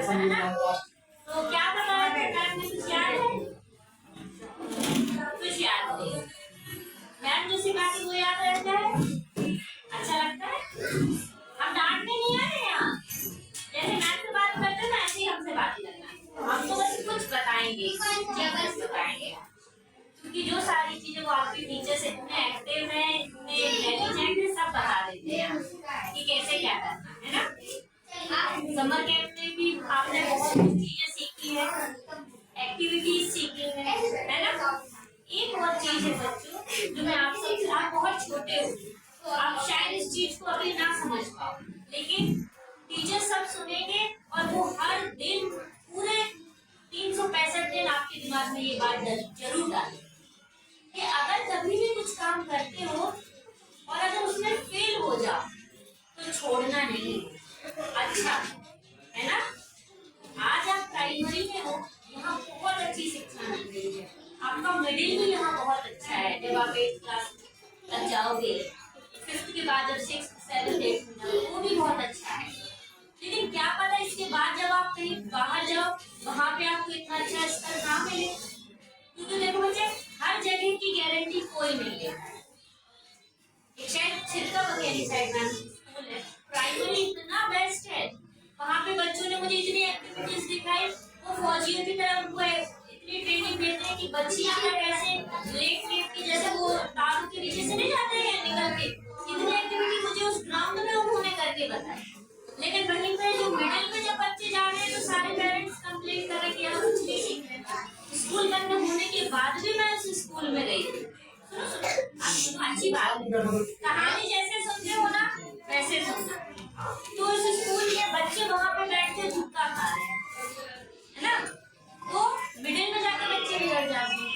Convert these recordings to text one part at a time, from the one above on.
है ना? तो क्या बताया मैम ने, कुछ याद है? कुछ याद नहीं। मैम जो सिखाती वो याद रहता है, अच्छा लगता है। हम डांटने नहीं आ रहे यहाँ, जैसे मैम से बात करते हैं ना ऐसे ही हमसे बात करना। हम तो बस कुछ बताएंगे, जबरदस्त बताएंगे, क्योंकि जो सारी चीजें वो आपके टीचर्स इतने एक्टिव हैं, इतने इंटेलिजेंट हैं, सब बता देते हैं कि कैसे क्या करना है ना। समर कैंप में भी आपने बहुत चीजें सीखी है, एक्टिविटीज सीखी है ना। एक और चीज है बच्चों जो मैं आप सबसे, आप बहुत छोटे हो तो आप शायद इस चीज को अभी ना समझ पाओ, लेकिन टीचर सब सुनेंगे और वो हर दिन पूरे 365 दिन आपके दिमाग में ये बात जरूर डालें कि अगर कभी भी कुछ काम करते हो और अगर उसमें फेल हो जाओ तो छोड़ना नहीं, अच्छा है ना। आज आप प्राइमरी में हो, यहाँ बहुत अच्छी शिक्षा मिल रही है, आपका मिडिल भी यहाँ बहुत अच्छा है। जब आप 8th क्लास तक जाओगे, 5th के बाद जब 6th 7th 8th वो भी बहुत अच्छा है, लेकिन क्या पता इसके बाद जब आप कहीं बाहर जाओ वहाँ पे आपको इतना अच्छा स्तर ना मिले, क्योंकि देखो बच्चे हर जगह की गारंटी कोई नहीं है। शायद छिलका वगैरह साइड में स्कूल है, प्राइमरी इतना बेस्ट है, वहाँ पे बच्चों ने मुझे इतनी एक्टिविटीज दिखाई, वो फौजियों की तरह उनको इतनी ट्रेनिंग देते हैं कि बच्चियां कैसे लेट की जैसे वो तारों के नीचे से नहीं जाते हैं निकल के, इतनी एक्टिविटी मुझे उस ग्राउंड में उन्होंने करके बताई। लेकिन वहीं पे जो मिडिल में जब बच्चे जा रहे हैं तो सारे पेरेंट्स कंप्लेन कर रहे कि यहाँ कुछ नहीं सीख रहे। स्कूल बंद होने के बाद भी मैं उस स्कूल में गई थी। सुनो अच्छी बात, कहानी जैसे सुनते हो ना वैसे सुनना। तो उस स्कूल के बच्चे वहाँ पे बैठ के झुक्का खा रहे हैं, है ना, तो मिडिल में जाके बच्चे बिगड़ जाते हैं।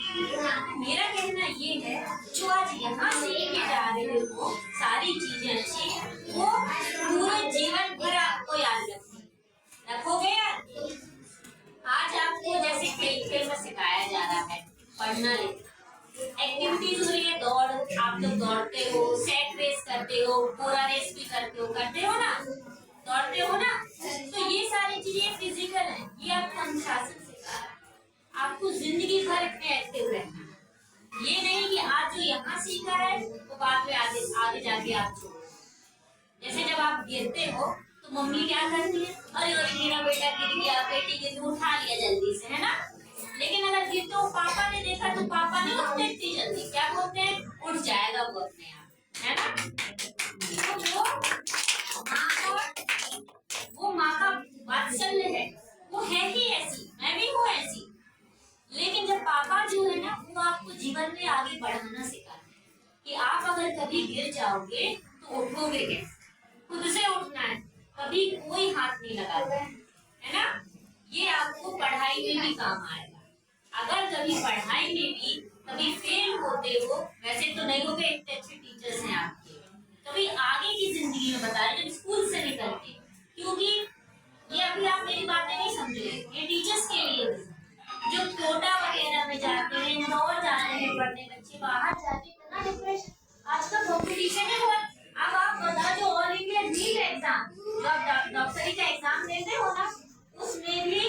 मेरा कहना ये है जो आज यहाँ सीख के जा रहे हो सारी चीजें अच्छी, वो पूरे जीवन भर आपको याद रखोगे यार। आज आपको जैसे खेल में सिखाया जा रहा है पढ़ना लिखना, एक्टिविटीज हो रही है, दौड़, आप लोग दौड़ते हो, सेट रेस करते हो, पूरा रेस भी करते हो ना, दौड़ते हो ना, तो ये सारी चीजें फिजिकल है, ये आपको अनुशासन सिखा रहा है, आपको जिंदगी भर इतने एक्टिव रहना। ये नहीं कि आज जो यहाँ सीखा है तो बाद में आगे जाके आप छोड़। जैसे जब आप गिरते हो तो मम्मी क्या करती है, अरे मेरा बेटा गिर गया, बेटी गिर गई, उठा लिया जल्दी से, है ना। लेकिन अगर गिरते हो पापा ने देखा तो पापा नहीं उठते इतनी जल्दी, क्या बोलते हैं, उठ जाएगा वो अपने आप, है ना। तो वो माँ का वात्सल्य है, वो है ही ऐसी, मैं भी हूँ ऐसी। लेकिन जब पापा जो है ना वो आपको जीवन में आगे बढ़ाना सिखाते हैं कि आप अगर कभी गिर जाओगे तो उठोगे कैसे, खुद से उठना है, कभी कोई हाथ नहीं लगाता है ना। ये आपको पढ़ाई में भी काम आएगा। अगर कभी पढ़ाई में भी कभी फेल होते हो, वैसे तो नहीं होगे, इतने अच्छे टीचर्स हैं आपके, कभी आगे की जिंदगी में बता रहे जब स्कूल से निकलते, क्योंकि ये अभी आप मेरी बातें नहीं समझे, ये टीचर्स के लिए जो कोटा वगैरह में जाते हैं, इंदौर जाते हैं पढ़ने बच्चे, बाहर जाते हैं, इतना डिप्रेशन, आज का कॉम्पिटिशन है बहुत। अब आप बताओ जो ऑल इंडिया नीट एग्जाम, जो आप डॉक्टरी का एग्जाम देते हो ना, उसमें भी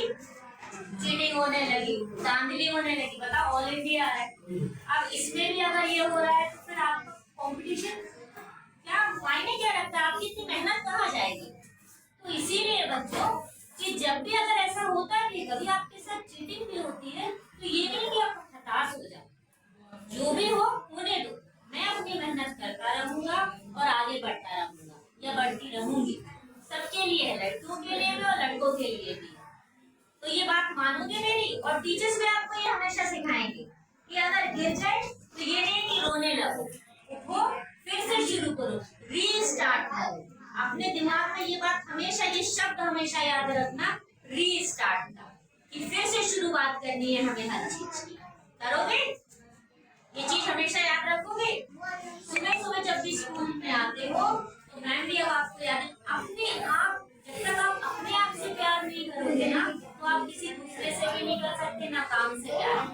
चीटिंग होने लगी, धांधली होने लगी, बताओ ऑल इंडिया है। अब इसमें भी अगर ये हो रहा है तो फिर आपका कॉम्पिटिशन क्या मायने क्या रखता है, आपकी इतनी मेहनत कहाँ जाएगी। तो इसीलिए बच्चों कि जब भी अगर ऐसा होता है कि कभी आपके साथ चीटिंग भी होती है तो ये नहीं कि आप हताश हो जाए, जो भी हो होने दो, मैं अपनी मेहनत करता रहूंगा और आगे बढ़ता रहूंगा या बढ़ती रहूंगी, सबके लिए है, लड़कियों के लिए भी और लड़कों के लिए भी। तो ये बात मानोगे मेरी, और टीचर्स भी आपको ये हमेशा सिखाएंगे कि अगर गिर जाए तो ये नहीं कि रोने लगो, उठो, फिर से शुरू करो, रीस्टार्ट करो। अपने दिमाग में ये बात हमेशा, ये शब्द हमेशा याद रखना, रीस्टार्ट का, कि फिर से शुरुआत करनी है हमें हर चीज की। करोगे ये चीज हमेशा याद रखोगे। सुबह सुबह जब भी स्कूल में आते हो तो मैम भी अब आपको याद है, अपने आप, जब तक आप अपने आप से प्यार नहीं करोगे ना तो आप किसी दूसरे से भी नहीं कर सकते, ना काम से प्यार।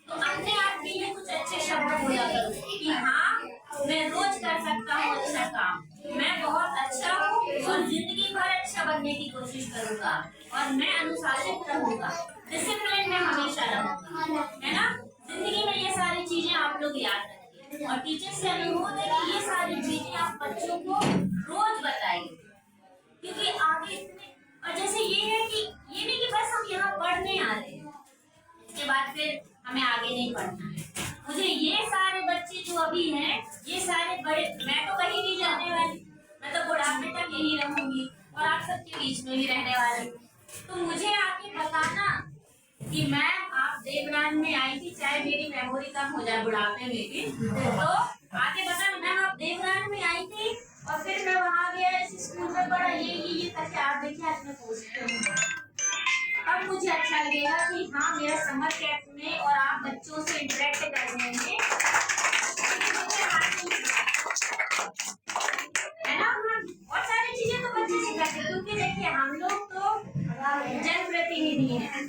तो अपने आप के लिए कुछ अच्छे शब्द बोला करो कि हाँ मैं रोज कर सकता हूँ अच्छा काम, मैं बहुत अच्छा हूँ और जिंदगी भर अच्छा बनने करने की कोशिश करूंगा और मैं अनुशासित रहूंगा, डिसिप्लिन में हमेशा रहूंगा, है ना। जिंदगी में ये सारी चीजें आप लोग याद रखिए और टीचर से अनुरोध है कि ये सारी चीजें आप बच्चों को रोज बताइए, क्योंकि आगे और जैसे ये है कि ये नहीं कि बस हम यहाँ पढ़ने आ रहे हैं, इसके बाद फिर हमें आगे नहीं पढ़ना है। मुझे ये सारे बच्चे जो अभी हैं, ये सारे बड़े, मैं तो कहीं नहीं जाने वाली, मैं तो बुढ़ापे तक यही रहूंगी और आप सबके बीच में ही रहने वाली हूँ। तो मुझे आके बताना कि मैम आप देवनान में आई थी, चाहे मेरी मेमोरी कम हो जाए बुढ़ापे में भी, तो आके बताना मैम आप देवनान में आई थी और फिर मैं वहाँ गया इस स्कूल में पढ़ा, ये करके आप देखिए आज मैं पूछती हूँ। अब मुझे अच्छा लगेगा कि हाँ मेरा समर कैंप में और आप बच्चों से इंटरेक्ट करने में, है ना। और सारी चीजें तो बच्चे सिखाते हैं, क्योंकि देखिए हम लोग तो जनप्रतिनिधि हैं,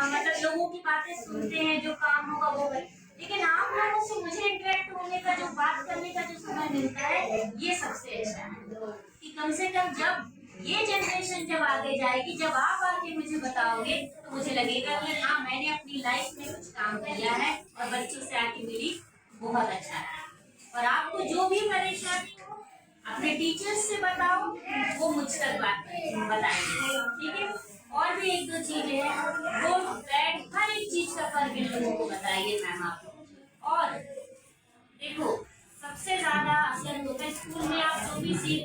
मतलब लोगों की बातें सुनते हैं, जो काम होगा वो करें, लेकिन आप लोगों से मुझे इंटरेक्ट होने का, जो बात करने का जो समय मिलता है, ये सबसे अच्छा है कि कम से कम जब ये जनरेशन जब आगे जाएगी, जब आप आके मुझे बताओगे तो मुझे लगेगा कि हाँ मैंने अपनी लाइफ में कुछ काम किया है और बच्चों से आके मिली, बहुत अच्छा है। और आपको जो भी परेशानी हो अपने टीचर्स से बताओ, वो मुझ तक बात बताएंगे, ठीक है। और भी एक दो चीजें हैं, वो बैड हर एक चीज का फर्क इन लोगों को बताइए मैम आप। और देखो सबसे ज्यादा असर होता है स्कूल में, आप जो भी सीख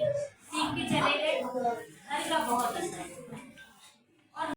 के चले गए, घर का बहुत असर है।